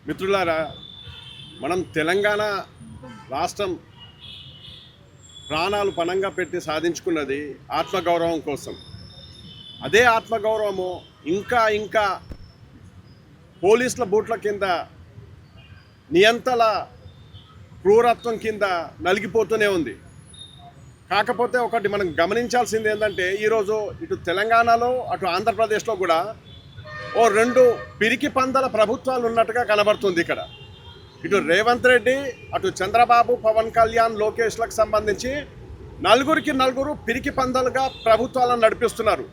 మిత్రులారా, మనం తెలంగాణ రాష్ట్రం ప్రాణాలు పణంగా పెట్టి సాధించుకున్నది ఆత్మగౌరవం కోసం. అదే ఆత్మగౌరవము ఇంకా ఇంకా పోలీసుల బూట్ల కింద, నియంతల క్రూరత్వం కింద నలిగిపోతూనే ఉంది. కాకపోతే ఒకటి మనం గమనించాల్సింది ఏంటంటే, ఈరోజు ఇటు తెలంగాణలో అటు ఆంధ్రప్రదేశ్లో కూడా ఓ రెండు పిరికి పందల ప్రభుత్వాలు ఉన్నట్టుగా కనబడుతుంది. ఇక్కడ ఇటు రేవంత్ రెడ్డి, అటు చంద్రబాబు, పవన్ కళ్యాణ్, లోకేష్లకు సంబంధించి నలుగురికి నలుగురు పిరికి పందలుగా ప్రభుత్వాలను నడిపిస్తున్నారు.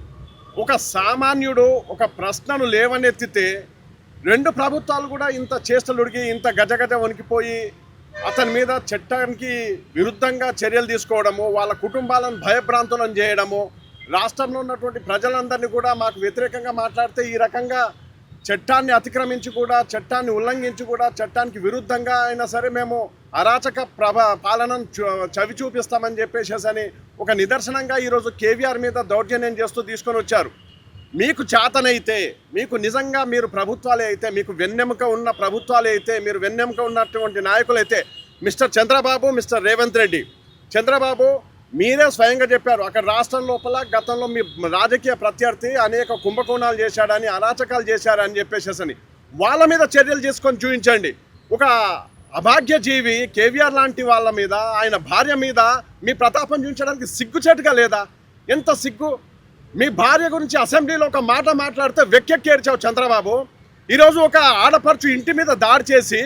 ఒక సామాన్యుడు ఒక ప్రశ్నను లేవనెత్తితే రెండు ప్రభుత్వాలు కూడా ఇంత చేష్టలుడిగి, ఇంత గజగజ వణికిపోయి అతని మీద చట్టానికి విరుద్ధంగా చర్యలు తీసుకోవడము, వాళ్ళ కుటుంబాలను భయభ్రాంతులను చేయడము, రాష్ట్రంలో ఉన్నటువంటి ప్రజలందరినీ కూడా మాకు వ్యతిరేకంగా మాట్లాడితే ఈ రకంగా చట్టాన్ని అతిక్రమించి కూడా, చట్టాన్ని ఉల్లంఘించి కూడా, చట్టానికి విరుద్ధంగా అయినా సరే మేము అరాచక పాలనను చవి చూపిస్తామని చెప్పేసి ఒక నిదర్శనంగా ఈరోజు కేవీఆర్ మీద దౌర్జన్యం చేస్తూ తీసుకొని వచ్చారు. మీకు చేతనైతే, మీకు నిజంగా మీరు ప్రభుత్వాలే అయితే, మీకు వెన్నెముక ఉన్న ప్రభుత్వాలే అయితే, మీరు వెన్నెముక ఉన్నటువంటి నాయకులైతే మిస్టర్ చంద్రబాబు, మిస్టర్ రేవంత్ రెడ్డి. చంద్రబాబు మీరే స్వయంగా చెప్పారు, అక్కడ రాష్ట్రం లోపల గతంలో మీ రాజకీయ ప్రత్యర్థి అనేక కుంభకోణాలు చేశాడని, అరాచకాలు చేశారని చెప్పేసి వాళ్ళ మీద చర్యలు తీసుకొని చూపించండి. ఒక అభాగ్య జీవి కేవీఆర్ లాంటి వాళ్ళ మీద, ఆయన భార్య మీద మీ ప్రతాపం చూపించడానికి సిగ్గుచేటుగా లేదా? ఎంత సిగ్గు! మీ భార్య గురించి అసెంబ్లీలో ఒక మాట మాట్లాడితే వెక్కెక్కేర్చావు చంద్రబాబు. ఈరోజు ఒక ఆడపడుచు ఇంటి మీద దాడి చేసి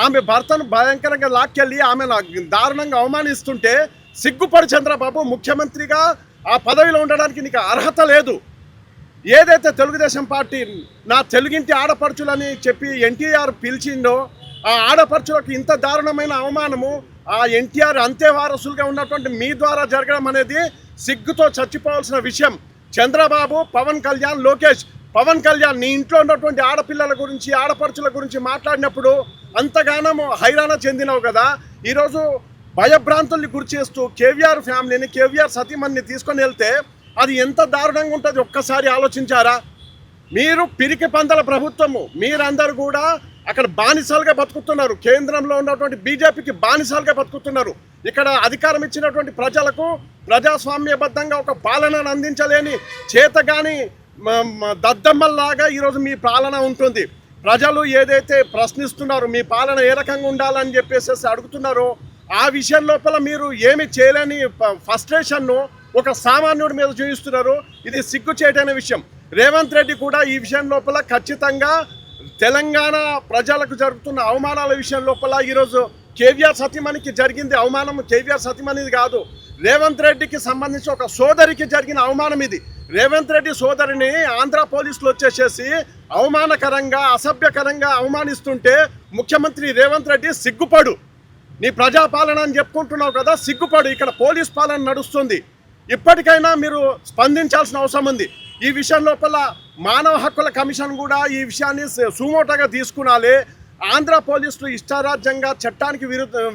ఆమె భర్తను భయంకరంగా లాక్కెళ్ళి ఆమెను దారుణంగా అవమానిస్తుంటే సిగ్గుపడి చంద్రబాబు, ముఖ్యమంత్రిగా ఆ పదవిలో ఉండడానికి నీకు అర్హత లేదు. ఏదైతే తెలుగుదేశం పార్టీ నా తెలుగింటి ఆడపడుచులని చెప్పి ఎన్టీఆర్ పిలిచిండో, ఆ ఆడపడుచులకు ఇంత దారుణమైన అవమానము ఆ ఎన్టీఆర్ అంత్యవారసులుగా ఉన్నటువంటి మీ ద్వారా జరగడం అనేది సిగ్గుతో చచ్చిపోవాల్సిన విషయం. చంద్రబాబు, పవన్ కళ్యాణ్, లోకేష్. పవన్ కళ్యాణ్ నీ ఇంట్లో ఉన్నటువంటి ఆడపిల్లల గురించి, ఆడపడుచుల గురించి మాట్లాడినప్పుడు అంతగానో హైరాణ చెందినావు కదా. ఈరోజు భయభ్రాంతుల్ని గురి చేస్తూ కేవీఆర్ ఫ్యామిలీని, కేవీఆర్ సతీమణిని తీసుకొని వెళ్తే అది ఎంత దారుణంగా ఉంటుంది ఒక్కసారి ఆలోచించారా? మీరు పిరికి పందల ప్రభుత్వము, మీరందరూ కూడా అక్కడ బానిసలుగా బతుకుతున్నారు. కేంద్రంలో ఉన్నటువంటి బీజేపీకి బానిసలుగా బతుకుతున్నారు. ఇక్కడ అధికారం ఇచ్చినటువంటి ప్రజలకు ప్రజాస్వామ్యబద్ధంగా ఒక పాలనను అందించలేని చేతగాని దద్దమ్మల్లాగా ఈరోజు మీ పాలన ఉంటుంది. ప్రజలు ఏదైతే ప్రశ్నిస్తున్నారో, మీ పాలన ఏ రకంగా ఉండాలని చెప్పేసి అడుగుతున్నారో, ఆ విషయం లోపల మీరు ఏమి చేయలేని ఫ్రస్ట్రేషన్ను ఒక సామాన్యుడి మీద చూపిస్తున్నారు. ఇది సిగ్గుచేటైన విషయం. రేవంత్ రెడ్డి కూడా ఈ విషయం లోపల ఖచ్చితంగా తెలంగాణ ప్రజలకు జరుగుతున్న అవమానాల విషయం లోపల ఈరోజు కేవీఆర్ సతీమణికి జరిగింది అవమానం కేవీఆర్ సతీమణిది కాదు, రేవంత్ రెడ్డికి సంబంధించి ఒక సోదరికి జరిగిన అవమానం ఇది. రేవంత్ రెడ్డి సోదరిని ఆంధ్ర పోలీసులు వచ్చేసేసి అవమానకరంగా, అసభ్యకరంగా అవమానిస్తుంటే ముఖ్యమంత్రి రేవంత్ రెడ్డి సిగ్గుపడు. నీ ప్రజాపాలన అని చెప్పుకుంటున్నావు కదా, సిగ్గుపడు. ఇక్కడ పోలీస్ పాలన నడుస్తుంది. ఇప్పటికైనా మీరు స్పందించాల్సిన అవసరం ఉంది. ఈ విషయం లోపల మానవ హక్కుల కమిషన్ కూడా ఈ విషయాన్ని సుమోటోగా తీసుకునాలి. ఆంధ్ర పోలీసులు ఇష్టారాజ్యంగా, చట్టానికి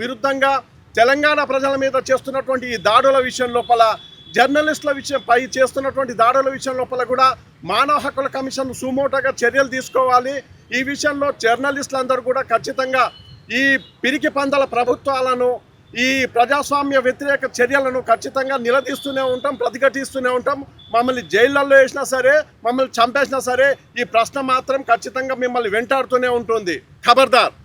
విరుద్ధంగా తెలంగాణ ప్రజల మీద చేస్తున్నటువంటి ఈ దాడుల విషయం లోపల, జర్నలిస్టుల విషయంపై చేస్తున్నటువంటి దాడుల విషయం లోపల కూడా మానవ హక్కుల కమిషన్ సుమోటోగా చర్యలు తీసుకోవాలి. ఈ విషయంలో జర్నలిస్టులందరూ కూడా ఖచ్చితంగా ఈ పిరికి పందల ప్రభుత్వాలను, ఈ ప్రజాస్వామ్య వ్యతిరేక చర్యలను ఖచ్చితంగా నిలదీస్తూనే ఉంటాం, ప్రతిఘటిస్తూనే ఉంటాం. మమ్మల్ని జైళ్ళల్లో వేసినా సరే, మమ్మల్ని చంపేసినా సరే ఈ ప్రశ్న మాత్రం ఖచ్చితంగా మిమ్మల్ని వెంటాడుతూనే ఉంటుంది. ఖబర్దార్.